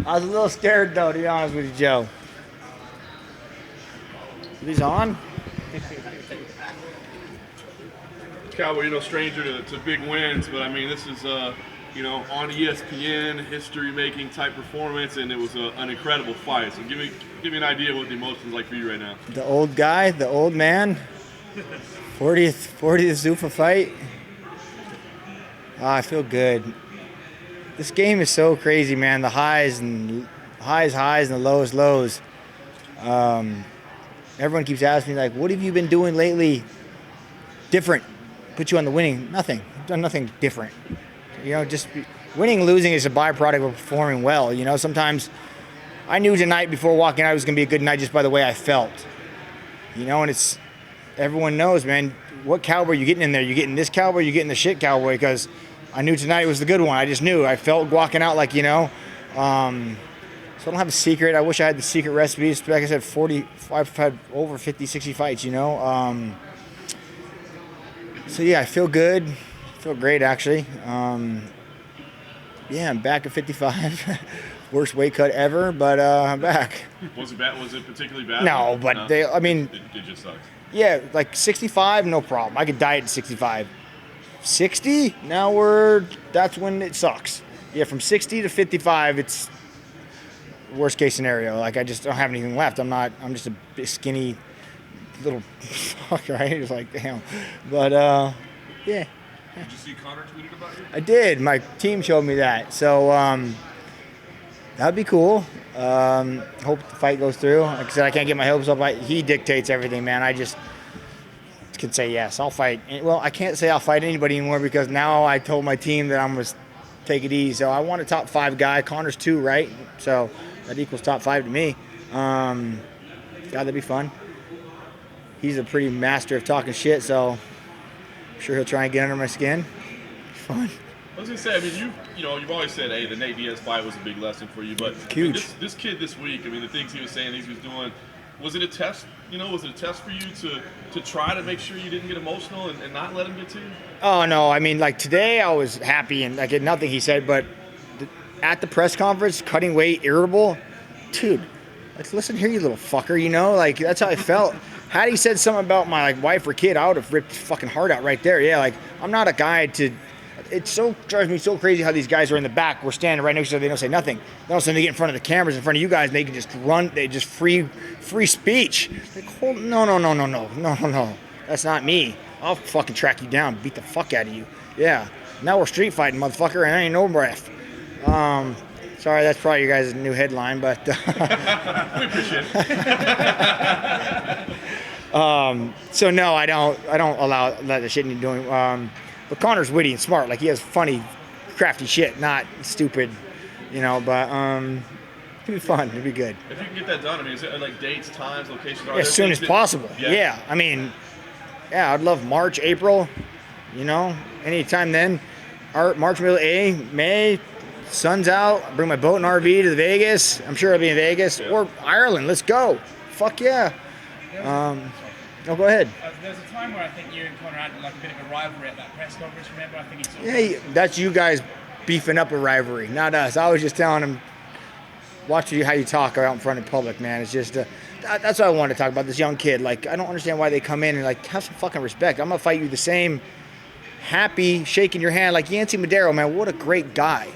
I was a little scared, though, to be honest with you, Joe. He's on? Cowboy, stranger to big wins, but I mean, this is, on ESPN, history-making type performance, and it was an incredible fight. So give me an idea what the emotion's like for you right now. The old guy, the old man. 40th Zuffa fight. I feel good. This game is so crazy, man. The highs and the lows. Everyone keeps asking me, like, what have you been doing lately different? Put you on the winning. Nothing. I've done nothing different. Just winning and losing is a byproduct of performing well. Sometimes I knew tonight before walking out it was going to be a good night just by the way I felt. And it's, everyone knows, man, what cowboy you getting in there? You getting this cowboy, you getting the shit cowboy? Because I knew tonight was the good one. I just knew. I felt walking out like, so I don't have a secret. I wish I had the secret recipes. Like I said, I've had over 50, 60 fights, So, yeah, I feel good. I feel great, actually. I'm back at 55. Worst weight cut ever, but I'm back. Was it bad? Was it particularly bad? No, but no. It just sucks. Yeah, like 65, no problem. I could diet at 65. 60, now that's when it sucks. Yeah, from 60 to 55, it's worst case scenario. Like, I just don't have anything left. I'm just a big, skinny little fuck, right? It's like, damn. But, yeah. Did you see Conor tweeted about you? I did. My team showed me that. So, that'd be cool. Hope the fight goes through. Like I said, I can't get my hopes up. He dictates everything, man. I just can say yes. I'll fight. Well, I can't say I'll fight anybody anymore because now I told my team that I'm going to take it easy. So I want a top 5 guy. Conor's 2, right? So that equals top 5 to me. God, that'd be fun. He's a pretty master of talking shit, so I'm sure he'll try and get under my skin. Fun. I was gonna say, I mean, you've always said, hey, the Nate Diaz fight was a big lesson for you, but huge. I mean, this kid this week, I mean, the things he was saying, he was doing, was it a test? Was it a test for you to try to make sure you didn't get emotional and not let him get to you? Oh no, I mean, like today I was happy and like nothing he said, but at the press conference, cutting weight, irritable, dude. Like, listen here, you little fucker. Like that's how I felt. Had he said something about my wife or kid, I would have ripped his fucking heart out right there. Yeah, like I'm not a guy to. It drives me so crazy how these guys are in the back. We're standing right next to each other. They don't say nothing. Then all of a sudden they get in front of the cameras, in front of you guys, and they can just run. They just free speech. Like, no. That's not me. I'll fucking track you down, beat the fuck out of you. Yeah. Now we're street fighting, motherfucker, and I ain't no breath. Sorry, that's probably your guys' new headline, but. We appreciate it. So no, I don't allow that the shit you're doing. But Conor's witty and smart. Like, he has funny, crafty shit, not stupid, but it'd be fun. It'd be good. If you can get that done, I mean, is it like dates, times, locations? As soon as possible. Yeah. I mean, I'd love March, April, anytime then. March, May, sun's out. Bring my boat and RV to Vegas. I'm sure I'll be in Vegas. Yeah. Or Ireland. Let's go. Fuck yeah. Go ahead. There's a time where I think you and Conor had like a bit of a rivalry at that press conference. Remember, I think he that's you guys beefing up a rivalry, not us. I was just telling him, watch how you talk out in front of public, man. It's just that's what I wanted to talk about. This young kid, like, I don't understand why they come in and like have some fucking respect. I'm gonna fight you the same, happy, shaking your hand like Yancy Madero, man. What a great guy.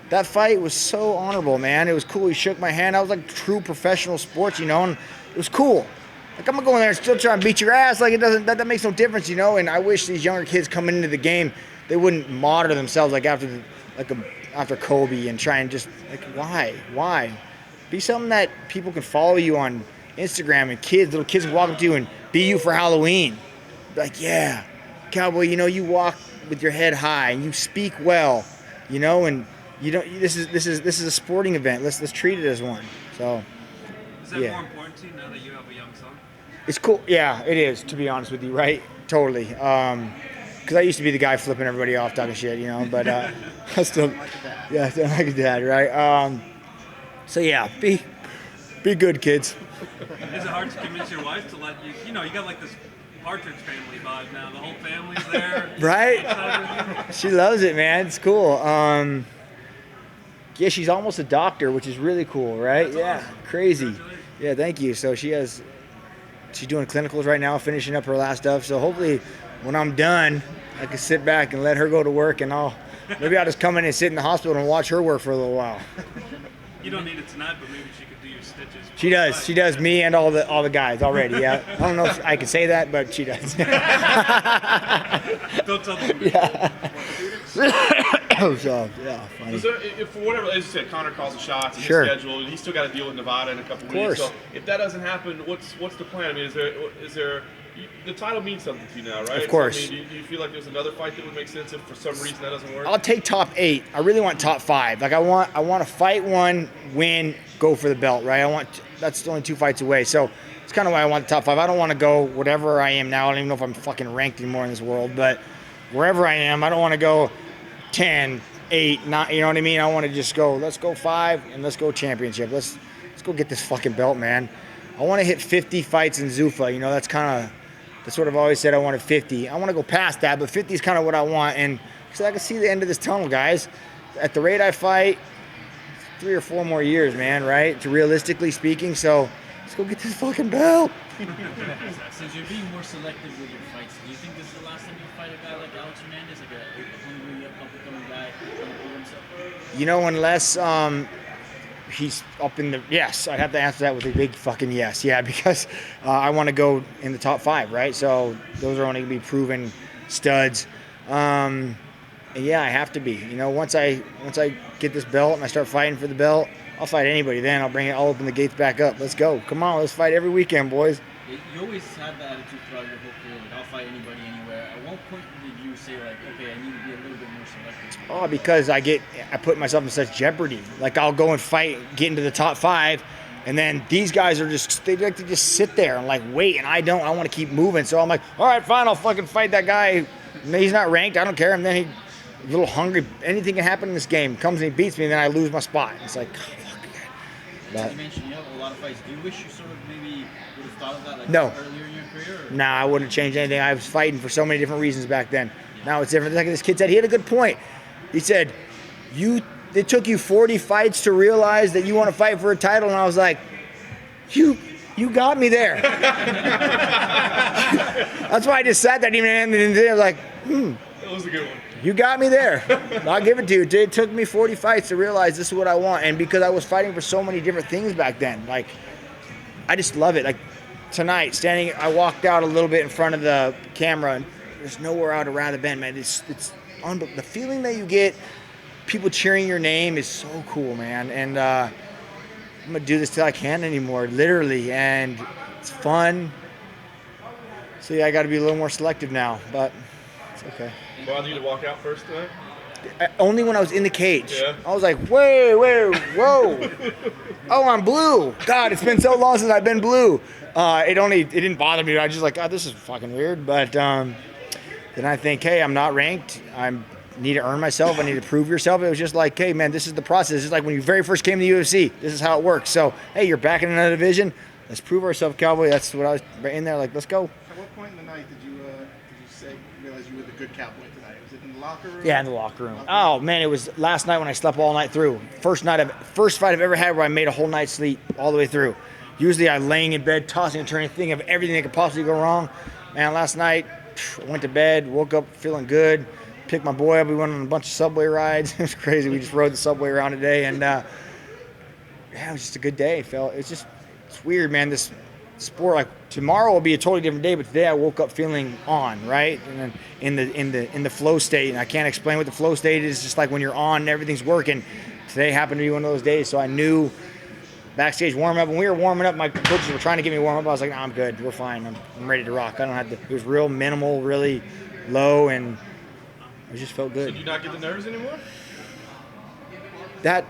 That fight was so honorable, man. It was cool. He shook my hand. I was like true professional sports, and it was cool. Like, I'm gonna go in there and still try and beat your ass. Like, that makes no difference, And I wish these younger kids coming into the game, they wouldn't model themselves like after Kobe and try and just like, why? Be something that people can follow you on Instagram and little kids can walk up to you and be you for Halloween. Like, yeah, cowboy, you walk with your head high and you speak well, and you don't. This is a sporting event. Let's treat it as one. So. Is that more important to you now that you have a young son? It's cool. Yeah, it is, to be honest with you, right? Totally. Because I used to be the guy flipping everybody off, talking shit, but I still like a dad, right? So yeah, be good, kids. Is it hard to convince your wife to let you? You got like this Partridge Family vibe now. The whole family's there. Right? She loves it, man. It's cool. Yeah, she's almost a doctor, which is really cool, right? That's yeah, awesome. crazy. Yeah, thank you. So she's doing clinicals right now, finishing up her last stuff. So hopefully, when I'm done, I can sit back and let her go to work, and maybe I'll just come in and sit in the hospital and watch her work for a little while. You don't need it tonight, but maybe she could do your stitches. She does. She does me and all the guys already. Yeah. I don't know if I can say that, but she does. Don't tell them. Yeah. So yeah, funny. Is there, if for whatever, as you said, Conor calls the shots, and Sure. he's scheduled, he's still got to deal with Nevada in a couple weeks. So if that doesn't happen, what's the plan? I mean, is there the title means something to you now, right? Of course. So, I mean, do you feel like there's another fight that would make sense if for some reason that doesn't work? I'll take top 8. I really want top 5. Like I want to fight one, win, go for the belt, right? That's only 2 fights away. So it's kind of why I want the top 5. I don't want to go whatever I am now. I don't even know if I'm fucking ranked anymore in this world, but wherever I am, I don't want to go 10, 8, 9, you know what I mean? I want to just go, let's go 5 and let's go championship. Let's go get this fucking belt, man. I want to hit 50 fights in Zuffa. You know, that's what I've always said. I wanted 50. I want to go past that, but 50 is kind of what I want. And so I can see the end of this tunnel, guys. At the rate I fight, 3 or 4 more years, man, right? To realistically speaking. So let's go get this fucking belt. Since you're being more selective with your fights, do you think this is the last time you'll fight a guy like Alex Hernandez, like a hungry, up-and-coming guy trying to prove himself? You know, unless he's up in the yes, I'd have to answer that with a big fucking yes. Yeah, because I want to go in the top 5, right? So those are only going to be proven studs. And yeah, I have to be. You know, once I get this belt and I start fighting for the belt, I'll fight anybody. Then I'll open the gates back up. Let's go. Come on, let's fight every weekend, boys. You always had that attitude throughout your whole career, like I'll fight anybody anywhere. At what point did you say like, okay, I need to be a little bit more selective? Oh, because I put myself in such jeopardy. Like I'll go and fight, get into the top 5, and then these guys they like to just sit there and like wait, and I want to keep moving. So I'm like, all right, fine, I'll fucking fight that guy. He's not ranked, I don't care. And then he's a little hungry. Anything can happen in this game. Comes and he beats me, and then I lose my spot. It's like, oh, fuck. But you mentioned you have a lot of fights. Do you wish you sort of maybe would have thought of that like No. earlier in your career? Or? Nah, I wouldn't change anything. I was fighting for so many different reasons back then. Now it's different. Like this kid said, he had a good point. He said, it took you 40 fights to realize that you want to fight for a title, and I was like, you got me there. That's why I just sat there and I was like, That was a good one. you got me there. I'll give it to you. It took me 40 fights to realize this is what I want, and because I was fighting for so many different things back then, like I just love it. Like tonight, I walked out a little bit in front of the camera, and there's nowhere out around the bend, man. It's unbelievable. The feeling that you get, people cheering your name, is so cool, man. And I'm gonna do this till I can't anymore, literally, and it's fun. So yeah, I got to be a little more selective now, but it's okay. Bother you to walk out first tonight? Only when I was in the cage. Yeah. I was like, whoa. Oh, I'm blue. God, it's been so long since I've been blue. It didn't bother me. I was just like, God, this is fucking weird. But then I think, hey, I'm not ranked. I need to earn myself. I need to prove yourself. It was just like, hey, man, this is the process. It's like when you very first came to the UFC. This is how it works. So, hey, you're back in another division. Let's prove ourselves, Cowboy. That's what I was in there. Like, let's go. At what point in the night did you realize you were the good cowboy tonight? Was it in the locker room? Yeah, in the locker room. Oh man, it was last night when I slept all night through. First fight I've ever had where I made a whole night's sleep all the way through. Usually I'm laying in bed, tossing and turning, thinking of everything that could possibly go wrong. Man, last night I went to bed, woke up feeling good, picked my boy up. We went on a bunch of subway rides. It was crazy. We just rode the subway around today, and yeah, it was just a good day. It's weird, man. This sport, like tomorrow will be a totally different day, but today I woke up feeling on, right? And then in the flow state, and I can't explain what the flow state is. It's just like when you're on and everything's working. Today happened to be one of those days, so I knew backstage warm up. When we were warming up, my coaches were trying to get me warm up. I was like, nah, I'm good. We're fine. I'm ready to rock. I don't have to. It was real minimal, really low, and it just felt good. Did you not get the nerves anymore? That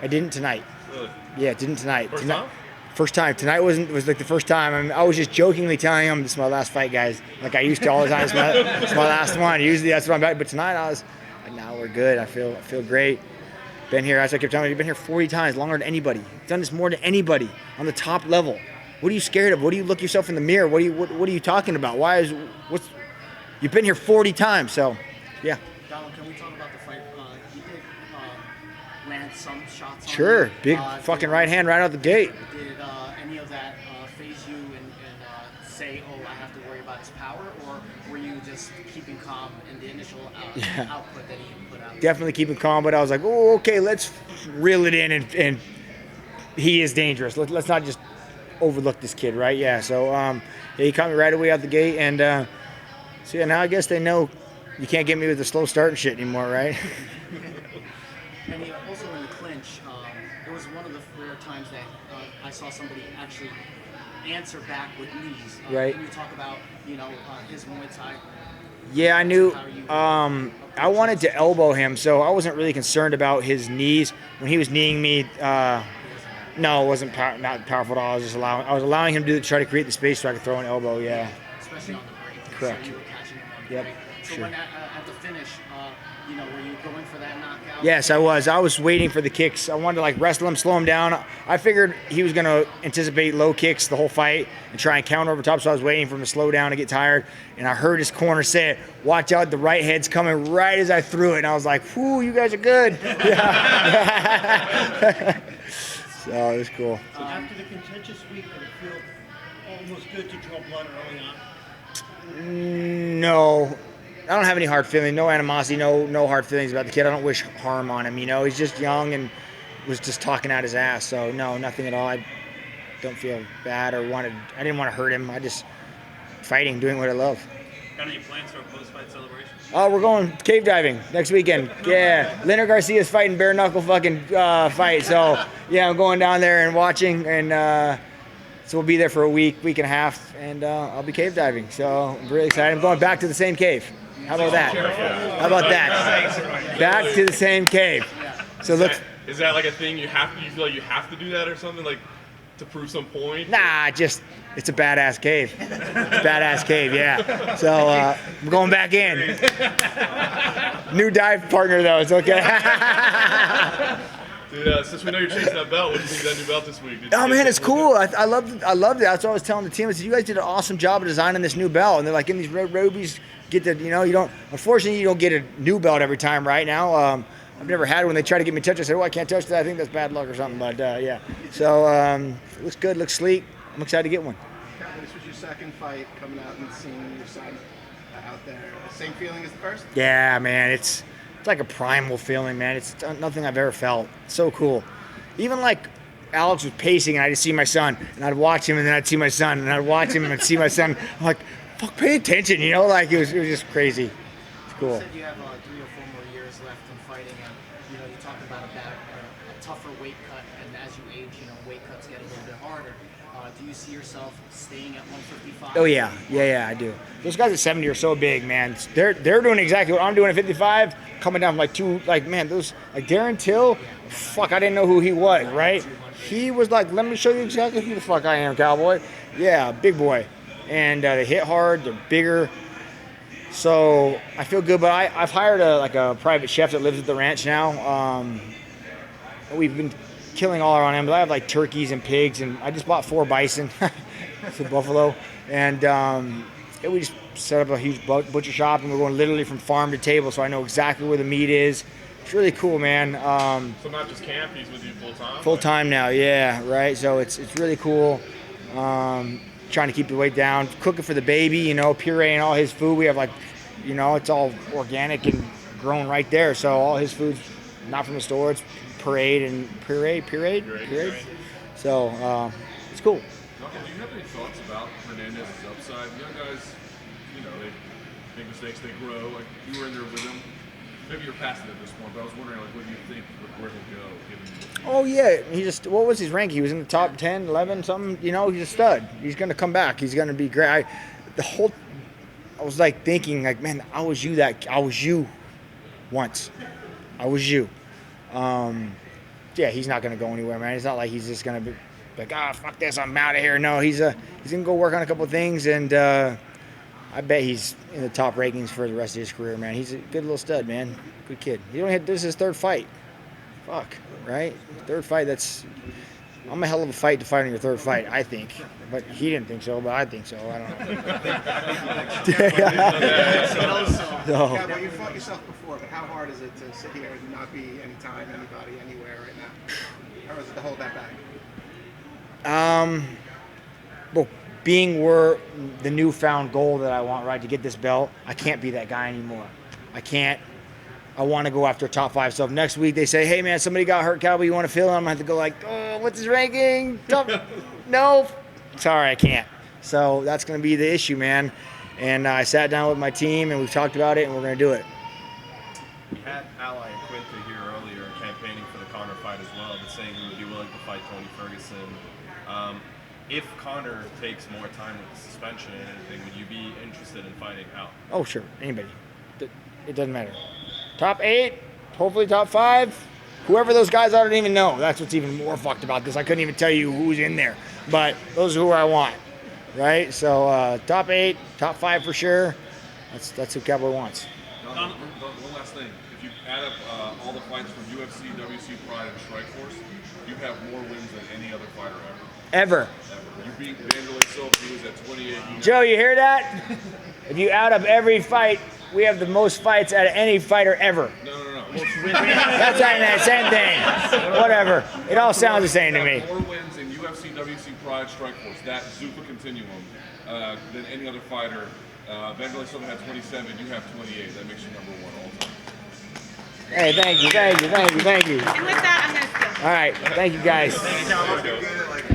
I didn't tonight. Really? Yeah, didn't tonight. First Tonight- time? First time. Tonight was like the first time. I mean, I was just jokingly telling him, this is my last fight, guys. Like I used to all the time. It's my last one. Usually that's what I'm back. But tonight I was like, nah, we're good. I feel great. Been here, as I kept telling you, you've been here 40 times, longer than anybody. You've done this more than anybody on the top level. What are you scared of? What do you look yourself in the mirror? What are you talking about? You've been here 40 times, so yeah. Donald, can we talk about the fight? You did land some shots on Sure, you. big fucking right hand right out the gate. Did any of that phase you and say, oh, I have to worry about his power, or were you just keeping calm in the initial output that he put out? Definitely keeping calm, but I was like, oh, okay, let's reel it in, and he is dangerous. Let's not just overlook this kid, right? Yeah, so yeah, he caught me right away out the gate, and so yeah, now I guess they know you can't get me with the slow start and shit anymore, right? And also in the clinch, it was one of the rare times that I saw somebody actually answer back with knees. Right. Can you talk about, his Muay Thai? Yeah, I knew. I wanted to elbow him, so I wasn't really concerned about his knees when he was kneeing me. No, it wasn't not powerful at all. I was allowing him to try to create the space so I could throw an elbow. Yeah. Especially on the break. Correct. So you were catching him on the Yep. break. So Sure. when at the finish, were you going for that knockout? Yes, I was. I was waiting for the kicks. I wanted to like wrestle him, slow him down. I figured he was going to anticipate low kicks the whole fight and try and counter over top. So I was waiting for him to slow down and get tired. And I heard his corner say, "Watch out, the right head's coming," right as I threw it. And I was like, "Whoo, you guys are good." Yeah. So it was cool. After the contentious week, did it feel almost good to draw blood early on? No. I don't have any hard feelings, no animosity, no hard feelings about the kid. I don't wish harm on him, He's just young and was just talking out his ass. So no, nothing at all. I don't feel bad or I didn't want to hurt him. I just fighting, doing what I love. Got any plans for a post-fight celebration? Oh, we're going cave diving next weekend. Yeah, Leonard Garcia's fighting bare knuckle fucking fight. So yeah, I'm going down there and watching, and so we'll be there for a week and a half, and I'll be cave diving. So I'm really excited. I'm going back to the same cave. How about that? How about that? Back to the same cave. So look. Is that like a thing you feel like you have to do that or something, like to prove some point? Nah, it's a badass cave. It's a badass cave, yeah. So I'm going back in. New dive partner though, it's okay. Dude, since we know you're chasing that belt, what do you think of that new belt this week? Oh man, it's cool. I loved it. That's what I was telling the team. I said, you guys did an awesome job of designing this new belt. And they're like, in these red robies, unfortunately you don't get a new belt every time right now. I've never had it. When they try to get me to touch, I said, I can't touch that. I think that's bad luck or something. But yeah. So it looks good, looks sleek. I'm excited to get one. This was your second fight coming out and seeing your son out there. Same feeling as the first? Yeah, man. It's like a primal feeling, man. It's nothing I've ever felt. It's so cool. Even like Alex was pacing and I'd see my son and I'd watch him and then I'd see my son and I'd watch him and I'd see my son. I'm like, fuck, pay attention, Like it was just crazy. It's cool. You said you have 3 or 4 more years left in fighting, and you talked about a tougher weight cut, and as you age, weight cuts get a little bit harder. Do you see yourself staying at 155? Oh yeah, I do. Those guys at 70 are so big, man. They're doing exactly what I'm doing at 55, coming down from those Darren Till. Fuck, I didn't know who he was, right? He was like, let me show you exactly who the fuck I am, cowboy. Yeah, big boy. And they hit hard, they're bigger. So I feel good, but I've hired a private chef that lives at the ranch now. We've been killing all around animals. I have like turkeys and pigs, and I just bought 4 bison for buffalo. And we just set up a huge butcher shop, and we're going literally from farm to table, so I know exactly where the meat is. It's really cool, man. So not just camp, he's with you full time? Full time now, yeah, right. So it's really cool. Trying to keep the weight down, cooking for the baby, pureeing all his food. We have it's all organic and grown right there. So all his food's not from the store. It's pureed. So it's cool. Knuckle, do you have any thoughts about Hernandez's upside? Young guys, they make mistakes, they grow. Like you were in there with him. Maybe you're past it at this point, but I was wondering, what do you think, where he'll go? Oh yeah, what was his rank? He was in the top 10, 11, something. He's a stud. He's gonna come back. He's gonna be great. I was like thinking, man, I was you once. I was you. Yeah, he's not gonna go anywhere, man. It's not like he's just gonna be like, fuck this, I'm out of here. No, he's gonna go work on a couple of things, and I bet he's in the top rankings for the rest of his career, man. He's a good little stud, man. Good kid. This is his 3rd fight. Fuck, right? 3rd fight, I'm a hell of a fight to fight on your 3rd fight, I think. But he didn't think so, but I think so. I don't know. So Yeah, well, you fought yourself before, but how hard is it to sit here and not be anytime, anybody, anywhere right now? How is it to hold that back? well, being the newfound goal that I want, right, to get this belt, I can't be that guy anymore. I can't. I want to go after top 5. So if next week they say, hey man, somebody got hurt, Cowboy, you want to fill in? I'm gonna have to go like, oh, what's his ranking? No, sorry, I can't. So that's gonna be the issue, man. And I sat down with my team and we've talked about it, and we're gonna do it. You had Ally and Quinta here earlier campaigning for the Conor fight as well, but saying he would be willing to fight Tony Ferguson. If Conor takes more time with the suspension and everything, would you be interested in fighting Al? Oh, sure, anybody. It doesn't matter. Top 8, hopefully top 5. Whoever those guys are, I don't even know. That's what's even more fucked about this. I couldn't even tell you who's in there, but those are who I want, right? So top 8, top 5 for sure. That's who Cowboy wants. One last thing. If you add up all the fights from UFC, WC Pride, and Strikeforce, you have more wins than any other fighter ever. Ever. You beat Vanderlei Silva. He was at 28. Joe, you hear that? If you add up every fight, we have the most fights out of any fighter ever. No. That's not the same thing. Whatever. It all sounds the same to me. More wins in UFC, WC Pride, Strikeforce, that Zupa continuum, than any other fighter. Vanderlei Silva had 27. You have 28. That makes you number 1 all time. Hey, thank you. And with that, I'm going to steal. All right. Thank you, guys.